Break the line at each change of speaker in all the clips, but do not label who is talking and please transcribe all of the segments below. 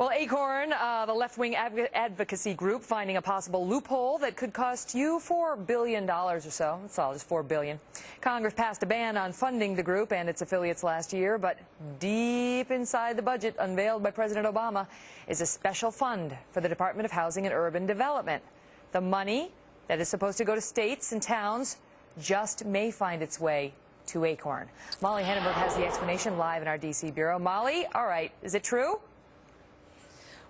Well, ACORN, the left-wing advocacy group, finding a possible loophole that could cost you $4 billion or so. That's all, just $4 billion. Congress passed a ban on funding the group and its affiliates last year, but deep inside the budget unveiled by President Obama is a special fund for the Department of Housing and Urban Development. The money that is supposed to go to states and towns just may find its way to ACORN. Molly Henneberg has the explanation live in our D.C. bureau. Molly, all right, is it true?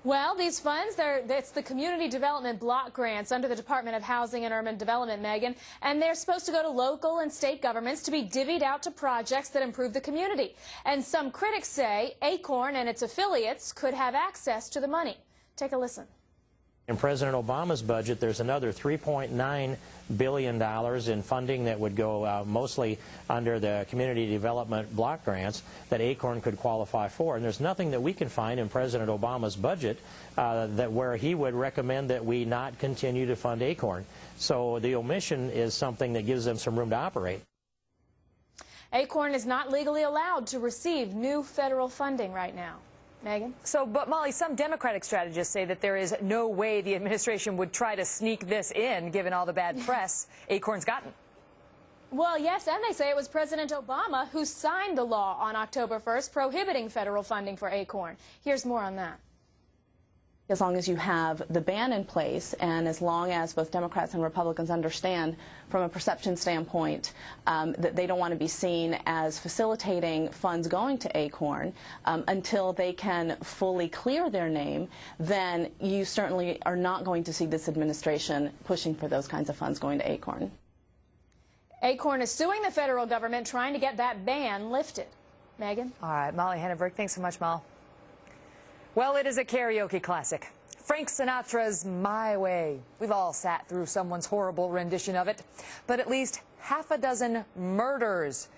Well, these funds, it's the community development block grants under the Department of Housing and Urban Development, Megyn, and they're supposed to go to local and state governments to be divvied out to projects that improve the community. And some critics say ACORN and its affiliates could have access to the money. Take a listen.
In President Obama's budget, there's another $3.9 billion in funding that would go mostly under the community development block grants that ACORN could qualify for. And there's nothing that we can find in President Obama's budget where he would recommend that we not continue to fund ACORN. So the omission is something that gives them some room to operate.
ACORN is not legally allowed to receive new federal funding right now. Megyn?
But Molly, some Democratic strategists say that there is no way the administration would try to sneak this in, given all the bad press ACORN's gotten.
Well, yes, and they say it was President Obama who signed the law on October 1st prohibiting federal funding for ACORN. Here's more on that.
As long as you have the ban in place and as long as both Democrats and Republicans understand from a perception standpoint that they don't want to be seen as facilitating funds going to ACORN until they can fully clear their name, then you certainly are not going to see this administration pushing for those kinds of funds going to ACORN.
ACORN is suing the federal government trying to get that ban lifted. Megyn?
All right, Molly Henneberg, thanks so much, Mal. Well, it is a karaoke classic. Frank Sinatra's My Way. We've all sat through someone's horrible rendition of it. But at least half a dozen murders